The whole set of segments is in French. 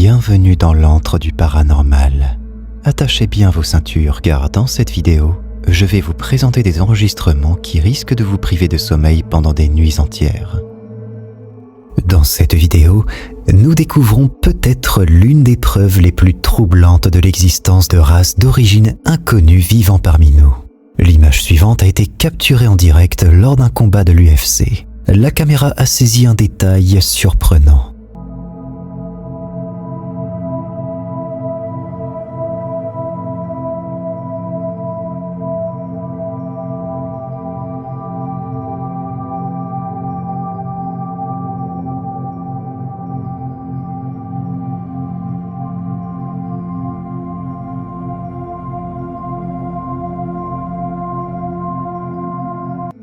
Bienvenue dans l'antre du paranormal. Attachez bien vos ceintures car dans cette vidéo, je vais vous présenter des enregistrements qui risquent de vous priver de sommeil pendant des nuits entières. Dans cette vidéo, nous découvrons peut-être l'une des preuves les plus troublantes de l'existence de races d'origine inconnue vivant parmi nous. L'image suivante a été capturée en direct lors d'un combat de l'UFC. La caméra a saisi un détail surprenant.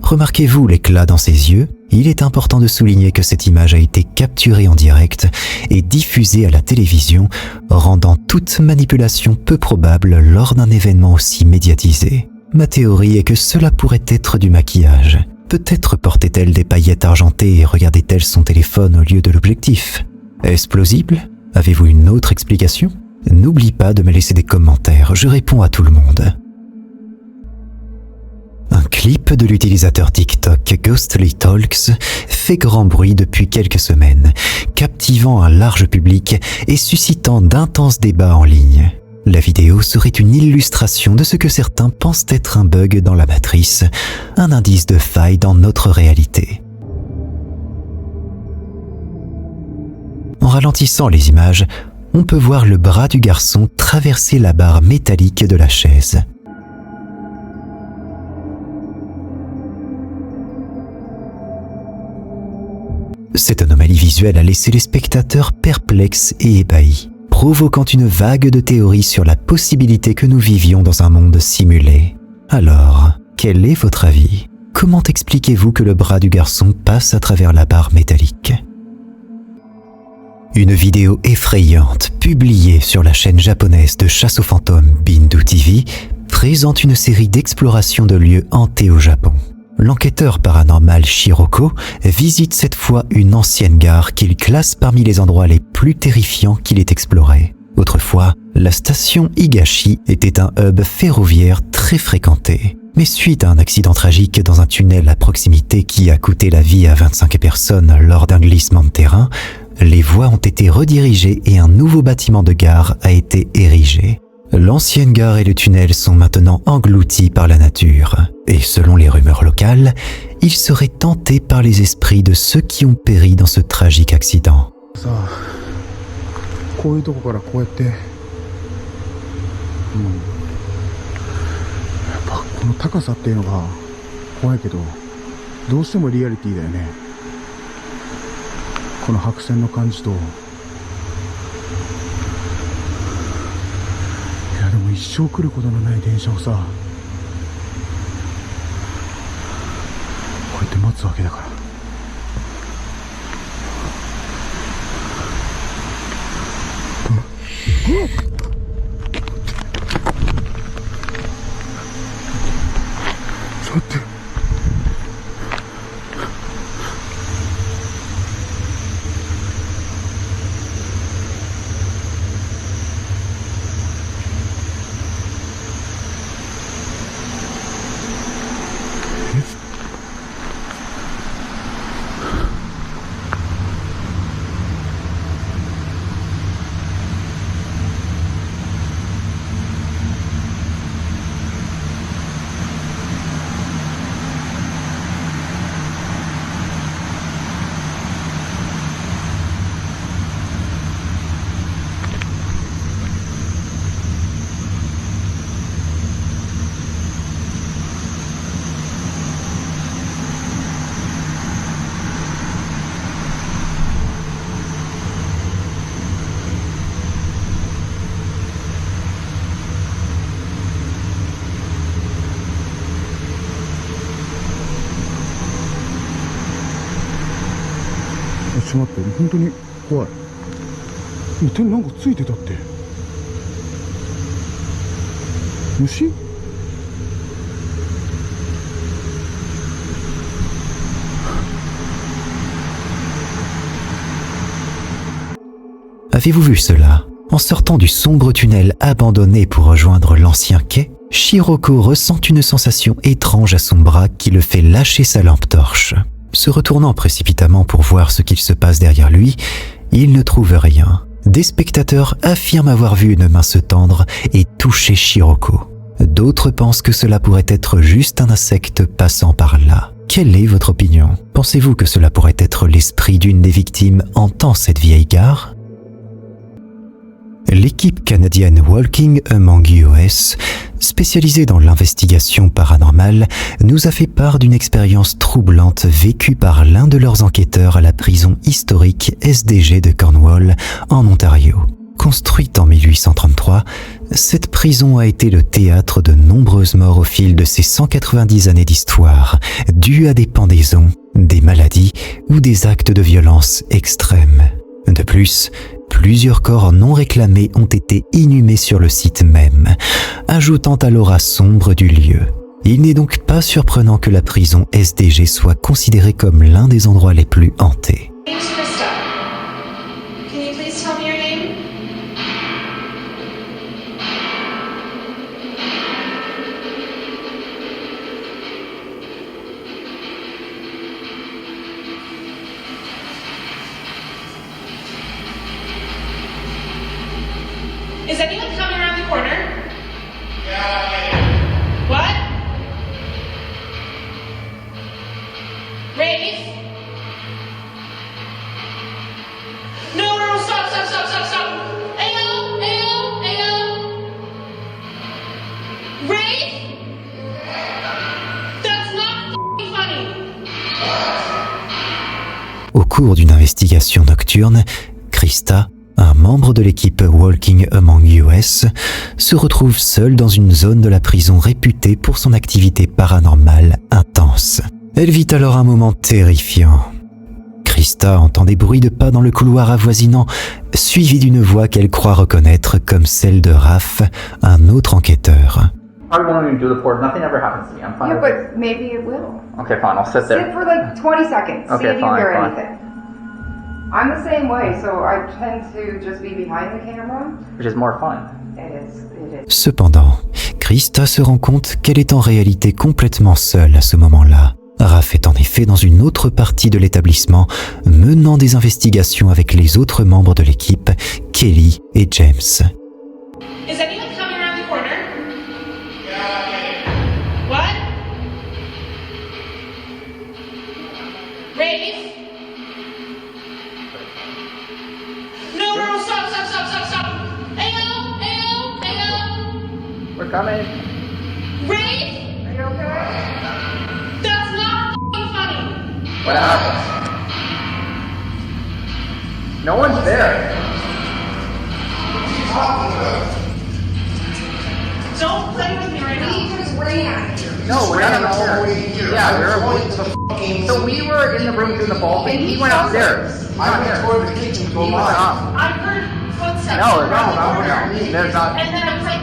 Remarquez-vous l'éclat dans ses yeux? Il est important de souligner que cette image a été capturée en direct et diffusée à la télévision, rendant toute manipulation peu probable lors d'un événement aussi médiatisé. Ma théorie est que cela pourrait être du maquillage. Peut-être portait-elle des paillettes argentées et regardait-elle son téléphone au lieu de l'objectif. Est-ce plausible? Avez-vous une autre explication? N'oublie pas de me laisser des commentaires, je réponds à tout le monde. Un clip de l'utilisateur TikTok Ghostly Talks fait grand bruit depuis quelques semaines, captivant un large public et suscitant d'intenses débats en ligne. La vidéo serait une illustration de ce que certains pensent être un bug dans la matrice, un indice de faille dans notre réalité. En ralentissant les images, on peut voir le bras du garçon traverser la barre métallique de la chaise. Cette anomalie visuelle a laissé les spectateurs perplexes et ébahis, provoquant une vague de théories sur la possibilité que nous vivions dans un monde simulé. Alors, quel est votre avis? Comment expliquez-vous que le bras du garçon passe à travers la barre métallique? Une vidéo effrayante publiée sur la chaîne japonaise de chasse aux fantômes Bindu TV présente une série d'explorations de lieux hantés au Japon. L'enquêteur paranormal Shiroko visite cette fois une ancienne gare qu'il classe parmi les endroits les plus terrifiants qu'il ait explorés. Autrefois, la station Higashi était un hub ferroviaire très fréquenté. Mais suite à un accident tragique dans un tunnel à proximité qui a coûté la vie à 25 personnes lors d'un glissement de terrain, les voies ont été redirigées et un nouveau bâtiment de gare a été érigé. L'ancienne gare et le tunnel sont maintenant engloutis par la nature, et selon les rumeurs locales, ils seraient tentés par les esprits de ceux qui ont péri dans ce tragique accident. Avez-vous vu cela? En sortant du sombre tunnel abandonné pour rejoindre l'ancien quai, Shiroko ressent une sensation étrange à son bras qui le fait lâcher sa lampe torche. Se retournant précipitamment pour voir ce qu'il se passe derrière lui, il ne trouve rien. Des spectateurs affirment avoir vu une main se tendre et toucher Shiroko. D'autres pensent que cela pourrait être juste un insecte passant par là. Quelle est votre opinion? Pensez-vous que cela pourrait être l'esprit d'une des victimes hantant cette vieille gare? L'équipe canadienne Walking Among US, spécialisée dans l'investigation paranormale, nous a fait part d'une expérience troublante vécue par l'un de leurs enquêteurs à la prison historique SDG de Cornwall, en Ontario. Construite en 1833, cette prison a été le théâtre de nombreuses morts au fil de ses 190 années d'histoire, dues à des pendaisons, des maladies ou des actes de violence extrêmes. De plus, plusieurs corps non réclamés ont été inhumés sur le site même, ajoutant à l'aura sombre du lieu. Il n'est donc pas surprenant que la prison SDG soit considérée comme l'un des endroits les plus hantés. Is anyone coming around the corner? What? Rafe? No, stop. Ayo! Rafe? That's not f***ing funny. Au cours d'une investigation nocturne, Krista, un membre de l'équipe Walking Among US, se retrouve seul dans une zone de la prison réputée pour son activité paranormale intense. Elle vit alors un moment terrifiant. Krista entend des bruits de pas dans le couloir avoisinant, suivi d'une voix qu'elle croit reconnaître comme celle de Raph, un autre enquêteur. I want to do the port. Nothing ever happens to me. I'm fine. Yeah, but maybe it will. Okay, fine. I'll sit there. Sit for like 20 seconds. Okay, See if you fine, hear fine. anything. I'm the same way, so I tend to just be behind the camera. Which is more fun. It is. Cependant, Krista se rend compte qu'elle est en réalité complètement seule à ce moment-là. Raph est en effet dans une autre partie de l'établissement, menant des investigations avec les autres membres de l'équipe, Kelly et James. Is anyone coming around the corner? What? Rafe? No, stop. Ayo! We're coming. Rafe? Are you okay? That's not f***ing funny. What happened? No one's there. Don't play with me right We now. just ran here. No, we're not in the hallway. Yeah, So we were in the room doing the ball thing. He went upstairs. I went toward the kitchen to go He went live. up. I heard footsteps No, around the corner. There's not. And then I was like,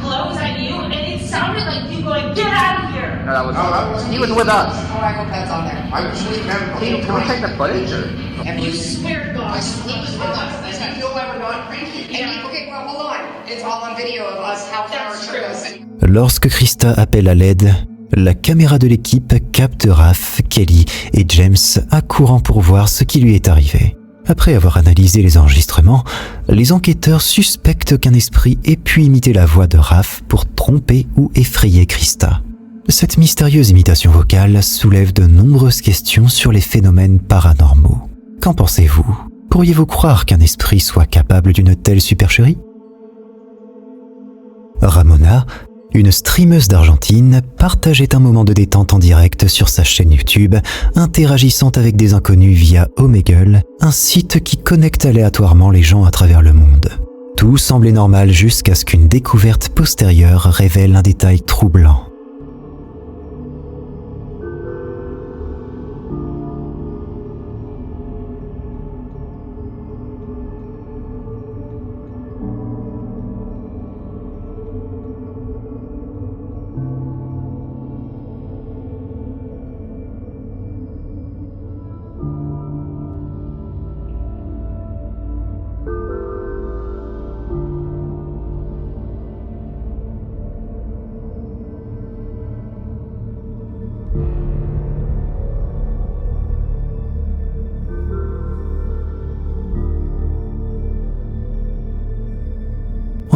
hello, is that you? And it sounded like you going, get out of here. No, that was. No, that wasn't He was me. with us. Oh, I hope that's on there. I was with him. Can we take the footage or? You swear to God. He was with us. Is that Phil ever not crazy? Okay, well, hold on. It's all on video of us, how far That's it took us. Lorsque Krista appelle à l'aide, la caméra de l'équipe capte Raph, Kelly et James accourant pour voir ce qui lui est arrivé. Après avoir analysé les enregistrements, les enquêteurs suspectent qu'un esprit ait pu imiter la voix de Raph pour tromper ou effrayer Krista. Cette mystérieuse imitation vocale soulève de nombreuses questions sur les phénomènes paranormaux. Qu'en pensez-vous? Pourriez-vous croire qu'un esprit soit capable d'une telle supercherie? Ramona, une streameuse d'Argentine, partageait un moment de détente en direct sur sa chaîne YouTube, interagissant avec des inconnus via Omegle, un site qui connecte aléatoirement les gens à travers le monde. Tout semblait normal jusqu'à ce qu'une découverte postérieure révèle un détail troublant.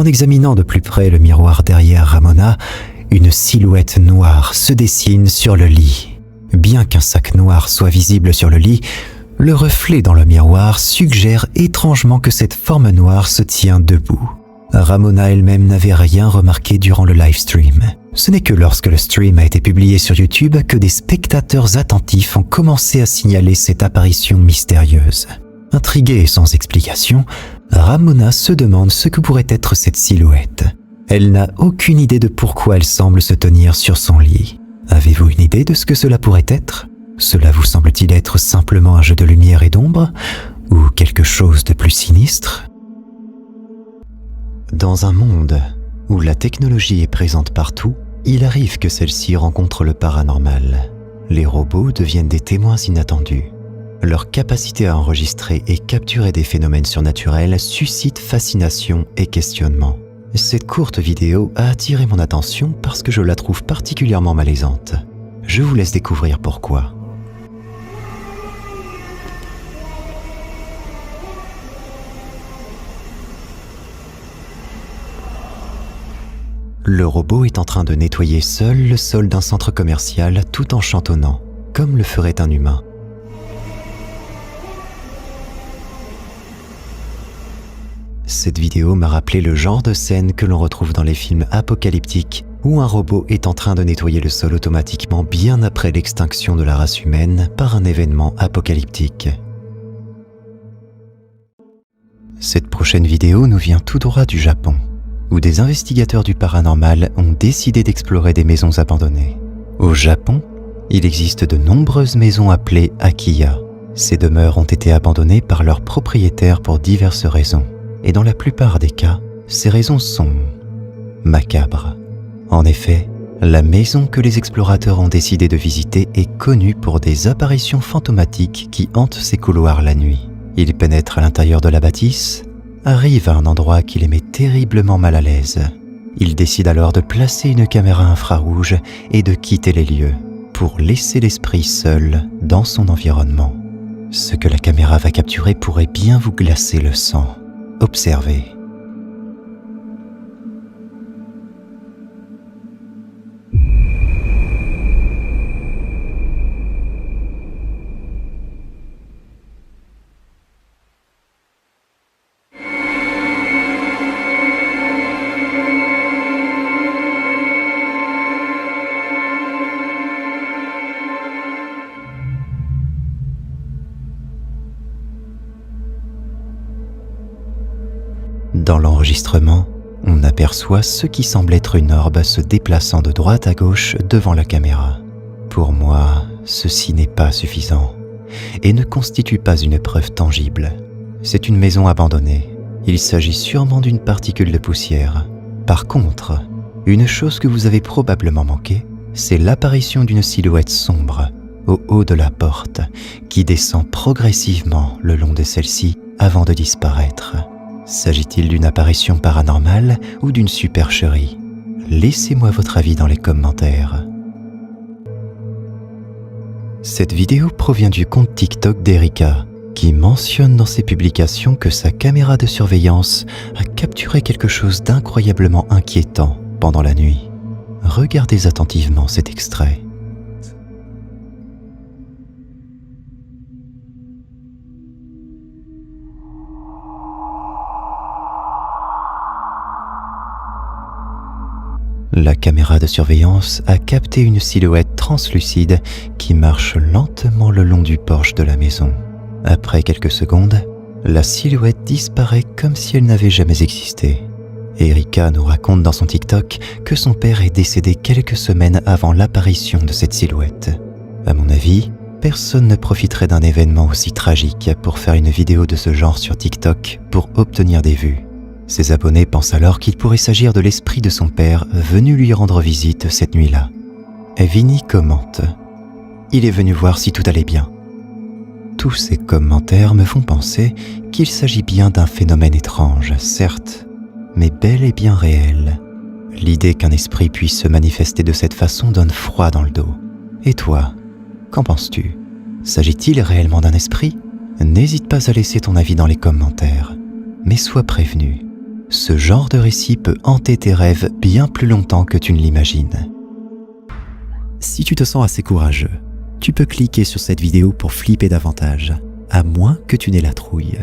En examinant de plus près le miroir derrière Ramona, une silhouette noire se dessine sur le lit. Bien qu'un sac noir soit visible sur le lit, le reflet dans le miroir suggère étrangement que cette forme noire se tient debout. Ramona elle-même n'avait rien remarqué durant le live stream. Ce n'est que lorsque le stream a été publié sur YouTube que des spectateurs attentifs ont commencé à signaler cette apparition mystérieuse. Intriguée et sans explication, Ramona se demande ce que pourrait être cette silhouette. Elle n'a aucune idée de pourquoi elle semble se tenir sur son lit. Avez-vous une idée de ce que cela pourrait être ? Cela vous semble-t-il être simplement un jeu de lumière et d'ombre, ou quelque chose de plus sinistre ? Dans un monde où la technologie est présente partout, il arrive que celle-ci rencontre le paranormal. Les robots deviennent des témoins inattendus. Leur capacité à enregistrer et capturer des phénomènes surnaturels suscite fascination et questionnement. Cette courte vidéo a attiré mon attention parce que je la trouve particulièrement malaisante. Je vous laisse découvrir pourquoi. Le robot est en train de nettoyer seul le sol d'un centre commercial tout en chantonnant, comme le ferait un humain. Cette vidéo m'a rappelé le genre de scène que l'on retrouve dans les films apocalyptiques où un robot est en train de nettoyer le sol automatiquement bien après l'extinction de la race humaine par un événement apocalyptique. Cette prochaine vidéo nous vient tout droit du Japon, où des investigateurs du paranormal ont décidé d'explorer des maisons abandonnées. Au Japon, il existe de nombreuses maisons appelées Akiya. Ces demeures ont été abandonnées par leurs propriétaires pour diverses raisons. Et dans la plupart des cas, ces raisons sont macabres. En effet, la maison que les explorateurs ont décidé de visiter est connue pour des apparitions fantomatiques qui hantent ses couloirs la nuit. Ils pénètrent à l'intérieur de la bâtisse, arrivent à un endroit qui les met terriblement mal à l'aise. Ils décident alors de placer une caméra infrarouge et de quitter les lieux pour laisser l'esprit seul dans son environnement. Ce que la caméra va capturer pourrait bien vous glacer le sang. Observez. Dans l'enregistrement, on aperçoit ce qui semble être une orbe se déplaçant de droite à gauche devant la caméra. Pour moi, ceci n'est pas suffisant et ne constitue pas une preuve tangible. C'est une maison abandonnée. Il s'agit sûrement d'une particule de poussière. Par contre, une chose que vous avez probablement manqué, c'est l'apparition d'une silhouette sombre au haut de la porte qui descend progressivement le long de celle-ci avant de disparaître. S'agit-il d'une apparition paranormale ou d'une supercherie ? Laissez-moi votre avis dans les commentaires. Cette vidéo provient du compte TikTok d'Erika, qui mentionne dans ses publications que sa caméra de surveillance a capturé quelque chose d'incroyablement inquiétant pendant la nuit. Regardez attentivement cet extrait. La caméra de surveillance a capté une silhouette translucide qui marche lentement le long du porche de la maison. Après quelques secondes, la silhouette disparaît comme si elle n'avait jamais existé. Erika nous raconte dans son TikTok que son père est décédé quelques semaines avant l'apparition de cette silhouette. À mon avis, personne ne profiterait d'un événement aussi tragique pour faire une vidéo de ce genre sur TikTok pour obtenir des vues. Ses abonnés pensent alors qu'il pourrait s'agir de l'esprit de son père venu lui rendre visite cette nuit-là. Vinny commente « Il est venu voir si tout allait bien ». Tous ces commentaires me font penser qu'il s'agit bien d'un phénomène étrange, certes, mais bel et bien réel. L'idée qu'un esprit puisse se manifester de cette façon donne froid dans le dos. Et toi, qu'en penses-tu ? S'agit-il réellement d'un esprit ? N'hésite pas à laisser ton avis dans les commentaires, mais sois prévenu. Ce genre de récit peut hanter tes rêves bien plus longtemps que tu ne l'imagines. Si tu te sens assez courageux, tu peux cliquer sur cette vidéo pour flipper davantage, à moins que tu n'aies la trouille.